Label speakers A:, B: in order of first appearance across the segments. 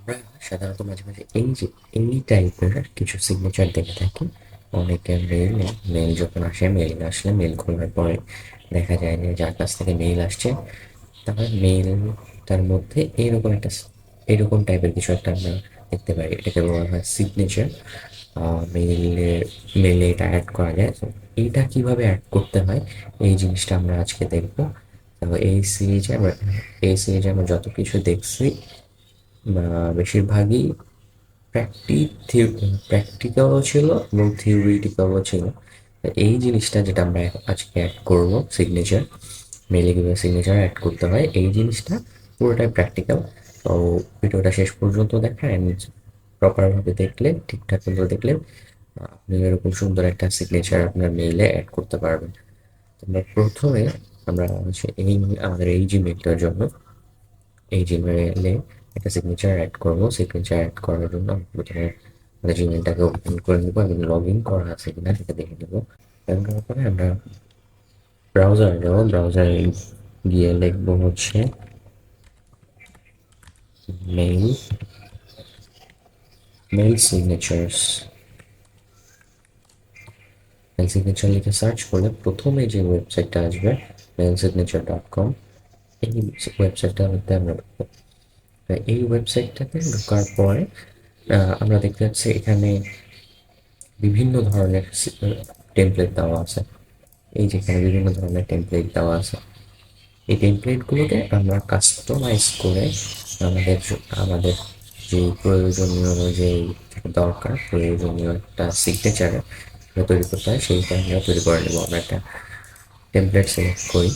A: আমরা সাধারণত মাঝে মাঝে এই টাইপের কিছু সিগনেচার দেখে থাকি। অনেকের মেল যখন আসে, মেল আসলে মেল খোলার পরে দেখা যায় যে যার কাছ থেকে মেল আসছে তার মেল, তার মধ্যে এরকম টাইপের কিছু একটা আমরা দেখতে পাই। এটাকে বলা হয় সিগনেচার। মেলে মেলে এটা অ্যাড করা যায়। তো এইটা কিভাবে অ্যাড করতে হয় এই জিনিসটা আমরা আজকে দেখব। তো এই সিরিজে আমরা যত কিছু দেখছি বেশিরভাগই প্র্যাকটিক্যালও ছিল এবং থিওরিটিক্যালও ছিল। তো এই জিনিসটা যেটা আমরা আজকে অ্যাড করবো, সিগনেচার, মেলে কীভাবে সিগনেচার অ্যাড করতে হয়, এই জিনিসটা পুরোটাই প্র্যাকটিক্যাল। তো ভিডিওটা শেষ পর্যন্ত দেখা অ্যান্ড প্রপারভাবে দেখলে, ঠিকঠাক মতো দেখলে আপনি এরকম সুন্দর একটা সিগনেচার আপনার মেইলে অ্যাড করতে পারবেন। আমরা প্রথমে আমরা হচ্ছে আমাদের এই জিমেলটার জন্য এই জিমেলে একটা সিগনেচার অ্যাড করবো। সিগনেচার অ্যাড করার জন্য আমরা প্রথমে আমাদের জিমেলটাকে ওপেন করে নেবো এবং লগ ইন করা আছে কিনা সেটা দেখে নেবো। লগ ইন করার পরে আমরা ব্রাউজারে যাবো। ব্রাউজারে গিয়ে লিখবো হচ্ছে মেইল মেইল সিগনেচার্স। মেইল সিগনেচার লিখে সার্চ করলে প্রথমে যে ওয়েবসাইটটা আসবে mailsignature.com, এই ওয়েবসাইটটার মধ্যে আমরা ঢুকবো। এই ওয়েবসাইটটাতে ঢোকার পরে আমরা দেখতে পাচ্ছি এখানে বিভিন্ন ধরনের টেমপ্লেট দেওয়া আছে। এই যেখানে বিভিন্ন ধরনের টেমপ্লেট দেওয়া আছে, এই টেমপ্লেটগুলোকে আমরা কাস্টমাইজ করে আমাদের যে প্রয়োজনীয়, যে প্রয়োজনীয় একটা সিগনেচার তৈরি করতে হয় সেইটা আমরা তৈরি করে নেবো। আমরা একটা টেমপ্লেট সিলেক্ট করি,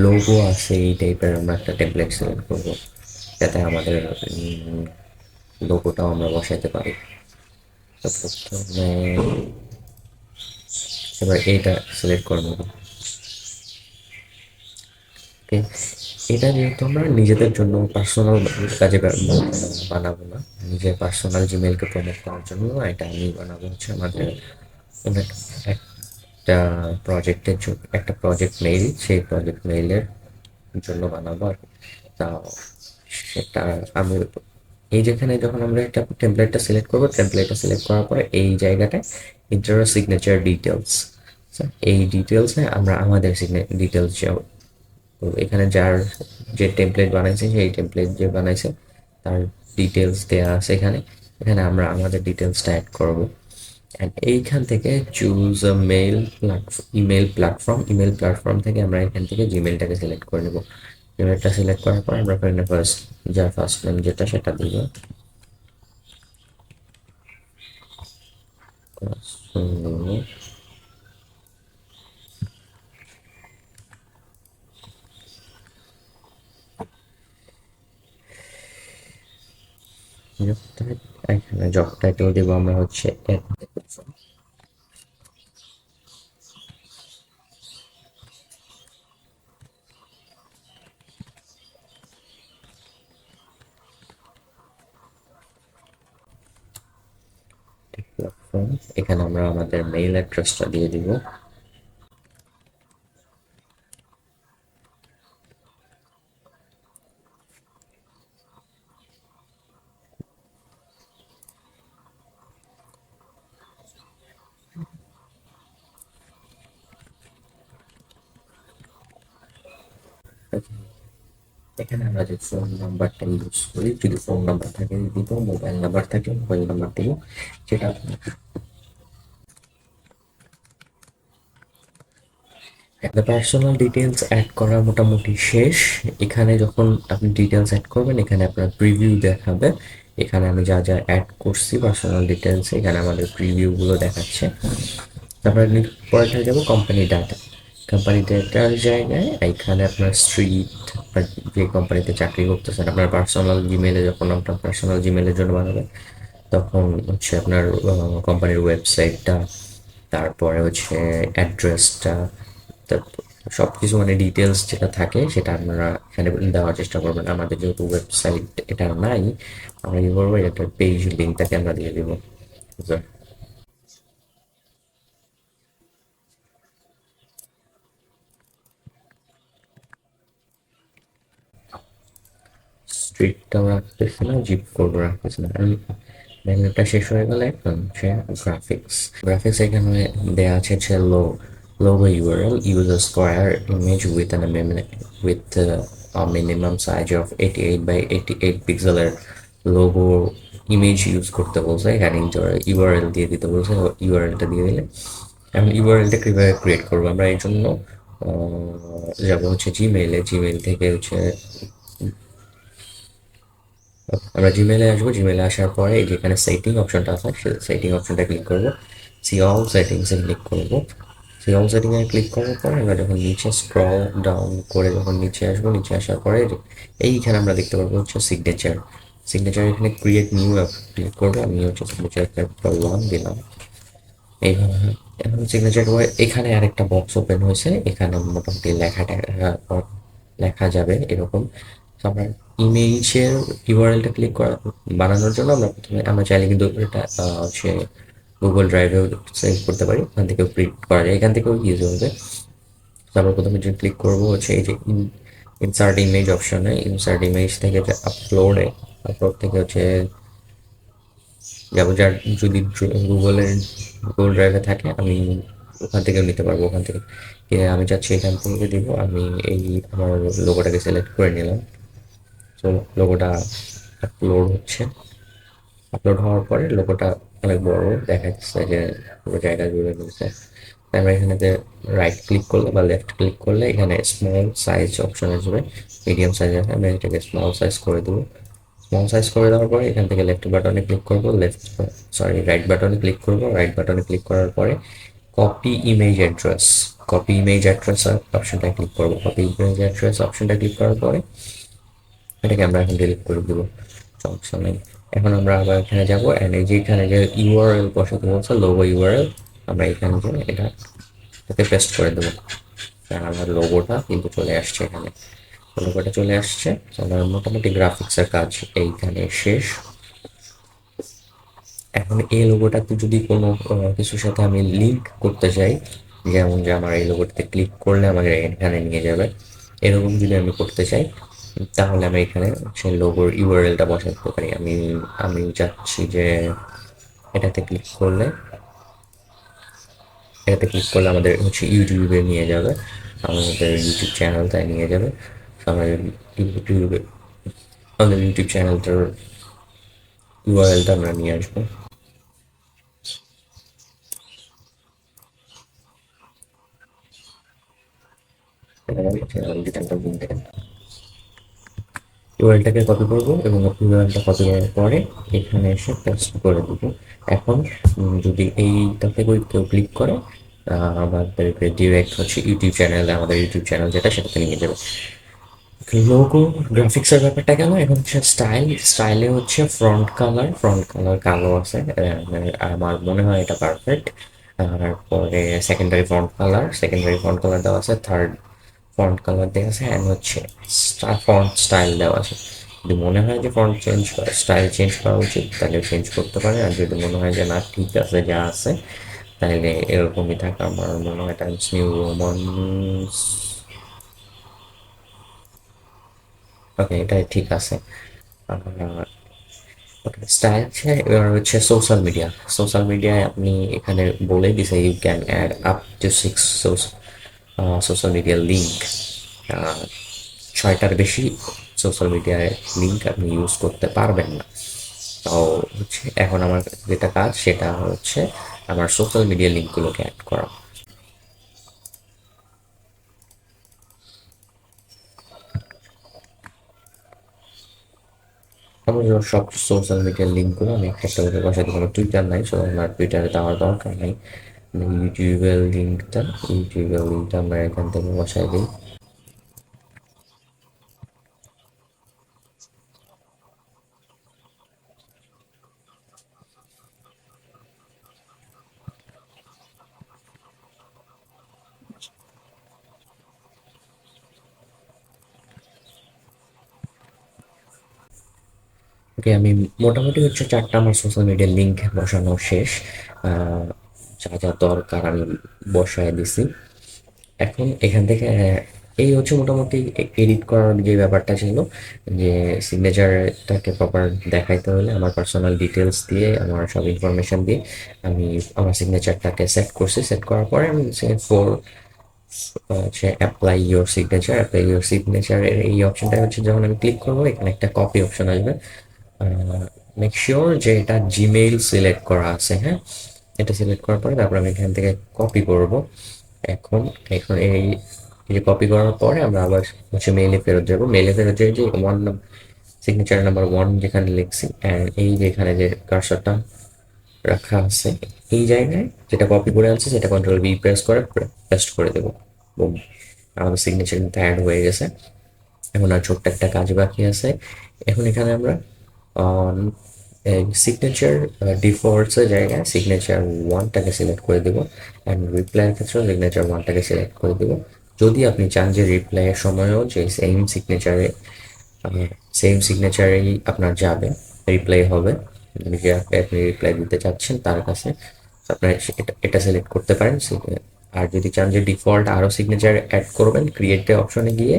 A: লোগো আছে এই টাইপের আমরা একটা টেমপ্লেট সিলেক্ট করবো যাতে আমাদের লোগোটাও আমরা বসাইতে পারি। তো প্রথমে এবার এইটা সিলেক্ট করে নেবো। ওকে, এটা যেহেতু আমরা নিজেদের জন্য পার্সোনাল কাজে বানাবো না, নিজের পার্সোনাল জিমেলকে প্রমোট করার জন্য এটা আমি বানাবো হচ্ছে আমাদের কোনো একটা প্রজেক্টের জন্য, একটা প্রজেক্ট মেইল, সেই প্রজেক্ট মেইলের জন্য বানাবো আর কি। তা সেটা আমি এই যেখানে যখন আমরা একটা টেমপ্লেটটা সিলেক্ট করবো, টেমপ্লেটটা সিলেক্ট করার পরে এই জায়গাটায় ইন্টার সিগনেচার ডিটেলস, এই ডিটেলসে আমরা আমাদের ডিটেলস, তো এখানে যে টেমপ্লেট বানাইছে, সেই টেমপ্লেট যে বানাইছে তার ডিটেলস দেওয়া আছে এখানে। এখানে আমরা আমাদের ডিটেলসটা অ্যাড করব অ্যান্ড এইখান থেকে চুজ আ ইমেল প্ল্যাটফর্ম থেকে আমরা এখান থেকে জিমেলটাকে সিলেক্ট করে নেব। জিমেলটা সিলেক্ট করার পর আমরা এখানে ফার্স্ট নেম যেটা সেটা দিব। এখানে জব টাইটেল দেবো আমরা হচ্ছে প্ল্যাটফর্ম। এখানে আমরা আমাদের মেইল অ্যাড্রেসটা দিয়ে দিব। এখানে আমরা যে ফোন নাম্বারটা ইউজ করি, যদি ফোন নাম্বার থাকে দিব, মোবাইল নাম্বার থাকে মোবাইল নাম্বার দিব, যেটা পার্সোনাল ডিটেলস অ্যাড করা মোটামুটি শেষ। এখানে যখন আপনি ডিটেলস অ্যাড করবেন এখানে আপনার প্রিভিউ দেখাবে। এখানে আমি যা যা অ্যাড করছি পার্সোনাল ডিটেলস, এখানে আমাদের প্রিভিউগুলো দেখাচ্ছে। তারপরে পরেরটা যাবো কোম্পানি ডাটা। কোম্পানি ডাটার জায়গায় এখানে আপনার স্ট্রিট, আপনার যে কোম্পানিতে চাকরি করতেছেন, আপনার পার্সোনাল জিমেলে, যখন আপনার পার্সোনাল জিমেলের জন্য বানাবেন তখন হচ্ছে আপনার কোম্পানির ওয়েবসাইটটা, তারপরে হচ্ছে অ্যাড্রেসটা, তারপর সব কিছু মানে ডিটেলস যেটা থাকে সেটা আপনারা এখানে দেওয়ার চেষ্টা করবেন। আমাদের যেহেতু ওয়েবসাইট এটা নাই, আমরা কি করবো, একটা পেজ লিঙ্কটাকে আমরা দিয়ে দিব। স্ট্রিটটাও রাখতেছি না, জিপ কোড রাখতেছি না। ম্যানুয়ালটা শেষ হয়ে গেলে এখন হচ্ছে গ্রাফিক্স। গ্রাফিক্স এখানে দেওয়া আছে হচ্ছে logo URL, use a square image with an with a minimum size of 88 by 88 পিক্সেলের লোগো ইমেজ ইউজ করতে বলছে। এখানে ইউআরএল দিয়ে দিতে বলছে, ইউআরএলটা দিয়ে দিলে এখন ইউআরএলটা কীভাবে ক্রিয়েট করবো আমরা এই জন্য যাবো হচ্ছে জিমেইলে। জিমেইল থেকে হচ্ছে আমরা জিমেইলে আসবো। জিমেইলে আসার পরে এই যেখানে সেটিং অপশনটা আছে সেই সেটিং অপশনটা ক্লিক করবো, সি অল সেটিংসে ক্লিক করবো। সি অল সেটিংয়ে ক্লিক করার পরে আমরা যখন নিচে স্ক্রল ডাউন করে যখন নিচে আসবো, নিচে আসার পরে এইখানে আমরা দেখতে পারবো হচ্ছে সিগনেচার। সিগনেচার এখানে ক্রিয়েট নিউ অ্যাপ ক্লিক করবো। আমি হচ্ছে সিগনেচার ক্যাপিটাল 1 দিলাম এইভাবে। এখন সিগনেচার করে এখানে আরেকটা বক্স ওপেন হয়েছে, এখানে মোটামুটি লেখাটা লেখা যাবে এরকম। তো আমরা ইমেজের ইউআরএলটা ক্লিক করা বানানোর জন্য আমরা প্রথমে আমরা চাইলে কিন্তু এটা হচ্ছে গুগল ড্রাইভেও সেভ করতে পারি, ওখান থেকেও প্রিন্ট করা যায়, এখান থেকেও ইউজ হবে। তো আমরা প্রথমে যে ক্লিক করবো হচ্ছে এই যে ইনসার্ট ইমেজ অপশনে, ইনসার্ট ইমেজ থেকে যে আপলোডে, আপলোড থেকে হচ্ছে যাবো। যার যদি গুগল ড্রাইভে থাকে আমি ওখান থেকেও নিতে পারবো। ওখান থেকে আমি চাচ্ছি এখান থেকে দিব। আমি এই আমার লোগোটাকে সিলেক্ট করে নিলাম। তো লোগোটা আপলোড হচ্ছে। আপলোড হওয়ার পরে লোগোটা অনেক বড় দেখা যাচ্ছে যে পুরো জায়গা জুড়ে রয়েছে। তাই আমরা এখানে যে রাইট ক্লিক করলে বা লেফট ক্লিক করলে এখানে স্মল সাইজ অপশন আসবে, মিডিয়াম সাইজ আছে, আমি এটাকে স্মল সাইজ করে দেবো। স্মল সাইজ করে দেওয়ার পরে এখান থেকে লেফট বাটনে ক্লিক করবো, রাইট বাটনে ক্লিক করবো। রাইট বাটনে ক্লিক করার পরে copy image address, copy image address অপশনটা ক্লিক করবো। কপি ইমেজ অ্যাড্রেস অপশনটা ক্লিক করার পরে এটাকে আমরা এখন ডিলিট করে দেবো, সমস্যা নেই। এখন আমরা আবার এখানে যাবো, অ্যান্ড এই যে এখানে যে ইউআরএল বসাতে বলছে লোগো ইউআরএল, আমরা এখানে যে এটাকে পেস্ট করে দেবো। আর আমার লোগোটা কিন্তু চলে আসছে এখানে, লোগোটা চলে আসছে। আমার মোটামুটি গ্রাফিক্সের কাজ এইখানে শেষ। এখন এই লোগোটাতে যদি কোনো কিছুর সাথে আমি লিঙ্ক করতে চাই, যেমন যে আমার এই লোগোটাতে ক্লিক করলে আমাকে এখানে নিয়ে যাবে, এরকম যদি আমি করতে চাই তাহলে আমি এখানে সেই লোগোর ইউআরএলটা বসাতে পারি। আমি আমি চাচ্ছি যে এটাতে ক্লিক করলে, এটাতে ক্লিক করলে আমাদের হচ্ছে ইউটিউবে নিয়ে যাবে, আমাদের ইউটিউব চ্যানেলটায় নিয়ে যাবে। আমাদের ইউটিউবে আমাদের ইউটিউব চ্যানেলটার ইউআরএলটা আমরা নিয়ে আসবো। ইউআরএলটাকে কপি করবো এবং ইউআরএলটা কপি করার পরে এখানে এসে পেস্ট করে দেবো। এখন যদি এইটাতে কেউ ক্লিক করে আমাদেরকে ডিরেক্ট হচ্ছে ইউটিউব চ্যানেলে, আমাদের ইউটিউব চ্যানেল যেটা সেটাতে নিয়ে যাবে। লোগো গ্রাফিক্সের ব্যাপারটা গেল। এখন হচ্ছে স্টাইলে হচ্ছে ফ্রন্ট কালার কালো আছে, আমার মনে হয় এটা পারফেক্ট। তারপরে সেকেন্ডারি ফ্রন্ট কালার দেওয়া আছে, থার্ড ফন্ট কালার দেওয়া আছে, অ্যান্ড হচ্ছে ফন্ট স্টাইল দেওয়া আছে। যদি মনে হয় যে স্টাইল চেঞ্জ করা উচিত তাহলে চেঞ্জ করতে পারে, আর যদি মনে হয় যে না ঠিক আছে যা আছে তাহলে এরকমই থাকে। আমার মনে হয় টাইমস নিউ রোমান, ওকে এটাই ঠিক আছে। ওকে স্টাইল আছে। এবার হচ্ছে সোশ্যাল মিডিয়ায় আপনি এখানে বলে দিছে you can add up to 6 social media link. 6টার বেশি সোশ্যাল মিডিয়ায় লিঙ্ক আপনি ইউজ করতে পারবেন না। তো হচ্ছে এখন আমার যেটা কাজ সেটা হচ্ছে আমার সোশ্যাল মিডিয়া লিঙ্কগুলোকে অ্যাড করা। আমার সব সোশ্যাল মিডিয়ার লিঙ্কগুলো আমি একটা একটা করে বসাই দিই। আমার টুইটার নাই, সো আমার টুইটারে দেওয়ার দরকার নেই। ইউটিউবের লিঙ্কটা আমরা এখান থেকে বসাই দিই। ওকে আমি মোটামুটি হচ্ছে 4টা আমার সোশ্যাল মিডিয়ার লিঙ্ক বসানো শেষ। আহ, যা যা দরকার আমি বসায় দিছি। এখন এখান থেকে এই হচ্ছে মোটামুটি এডিট করার যে ব্যাপারটা ছিল, যে সিগনেচারটাকে প্রপার দেখাইতে হলে আমার পার্সোনাল ডিটেলস দিয়ে, আমার সব ইনফরমেশন দিয়ে আমি আমার সিগনেচারটাকে সেট করছি। সেট করার পরে আমি ফোর হচ্ছে অ্যাপ্লাই ইউর সিগনেচারের এই অপশনটা হচ্ছে, যখন আমি ক্লিক করবো এখানে একটা কপি অপশন আসবে। মেক শিওর যে এটা জিমেইল সিলেক্ট করা আছে, হ্যাঁ। এটা সিলেক্ট করার পরে তারপর আমি এখান থেকে কপি করব। এখন এখন এই যে কপি করার পরে আমরা আবার হচ্ছে মেইলে ফেরত যাবো। মেইলে ফেরত যাই যে সিগনেচার নাম্বার 1 যেখানে লিখছি, অ্যান্ড এই যে এখানে যে কার্সরটা রাখা আছে এই জায়গায় যেটা কপি করে আনছে সেটা কন্ট্রোল V প্রেস করে পেস্ট করে দেবো। বুম, আমাদের সিগনেচার কিন্তু অ্যাড হয়ে গেছে। এখন আর ছোট্ট একটা কাজ বাকি আছে। এখন এখানে আমরা সিগনেচার ডিফল্টসের জায়গায় সিগনেচার 1টাকে সিলেক্ট করে দেবো, অ্যান্ড রিপ্লাইয়ের ক্ষেত্রেও সিগনেচার 1টাকে সিলেক্ট করে দেবো। যদি আপনি চান যে রিপ্লাইয়ের সময়ও যে সেম সিগনেচারেই আপনার যাবে, রিপ্লাই হবে, যে আপনি রিপ্লাই দিতে চাচ্ছেন তার কাছে, আপনার এটা এটা সিলেক্ট করতে পারেন। আর যদি চান যে ডিফল্ট আরও সিগনেচার অ্যাড করবেন, ক্রিয়েট অপশনে গিয়ে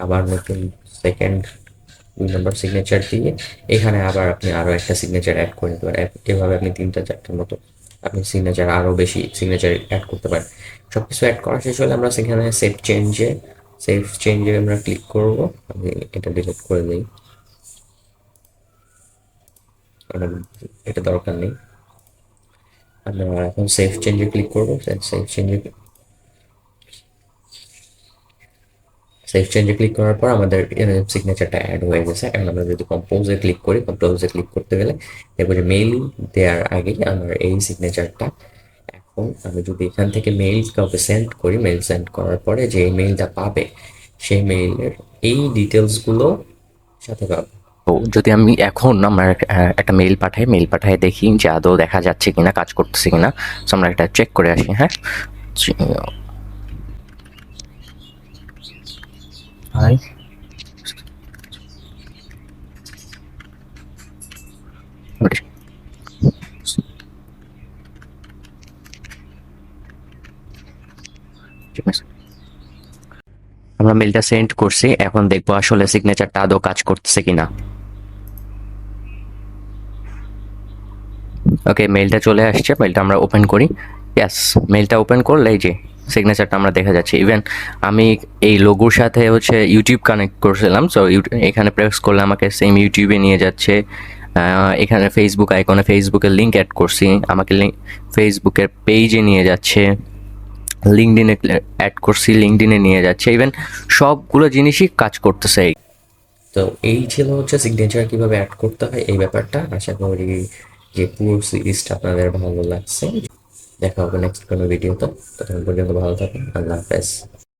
A: আবার নতুন সেকেন্ড 2 নম্বর সিগনেচার দিয়ে এখানে আবার আপনি আরও একটা সিগনেচার অ্যাড করে নিতে পারেন। এভাবে আপনি 3টা 4টার মতো আপনি সিগনেচার, আরও বেশি সিগনেচার অ্যাড করতে পারেন। সব কিছু অ্যাড করা শেষ হলে আমরা সেখানে সেভ চেঞ্জে আমরা ক্লিক করব। আমি এটা ডিলিট করে দিই, কারণ এটা দরকার নেই। আমরা এখন সেভ চেঞ্জে ক্লিক করবো। সেভ চেঞ্জে ক্লিক করার পর আমাদের সিগনেচারটা অ্যাড হয়ে গেছে। এখন আমরা যদি কম্পোজে ক্লিক করতে গেলে দেখবো যে মেইল দেওয়ার আগেই আমার এই সিগনেচারটা। এখন আমি যদি এখান থেকে মেইল কাউকে সেন্ড করি, মেইল সেন্ড করার পরে যে মেইলটা পাবে সেই মেইলের এই ডিটেলসগুলো সাথে পাবে। তো যদি আমি এখন আমার একটা মেইল পাঠাই দেখি যে আদৌ দেখা যাচ্ছে কিনা, কাজ করতেছে কিনা। তো আমরা এটা চেক করে আসি, হ্যাঁ। হাই, আমরা মেলটা সেন্ড করছি, এখন দেখবো আসলে সিগনেচারটা আদৌ কাজ করতেছে কিনা। ওকে, মেলটা চলে আসছে, মেলটা আমরা ওপেন করি। ইয়াস, মেলটা ওপেন করলে এই যে সিগনেচারটা আমরা দেখা যাচ্ছে। ইভেন আমি এই লোগোর সাথে হচ্ছে ইউটিউব কানেক্ট করছিলাম, সো এখানে প্রেস করলে আমাকে সেম ইউটিউবে নিয়ে যাচ্ছে। এখানে ফেসবুক আইকনে ফেসবুকের লিঙ্ক অ্যাড করছি, আমাকে ফেসবুকের পেজে নিয়ে যাচ্ছে। লিঙ্কডিনে অ্যাড করছি, লিঙ্কডিনে নিয়ে যাচ্ছে। ইভেন সবগুলো জিনিসই কাজ করতেছে। তো এই ছিল হচ্ছে সিগনেচার কিভাবে অ্যাড করতে হয় এই ব্যাপারটা। আশা করি যে পুরো সিরিজটা আপনাদের ভালো লাগছে। দেখা হবে নেক্সট কোনো ভিডিওতে। ততক্ষণ পর্যন্ত ভালো থাকুন। আল্লাহ হাফেজ।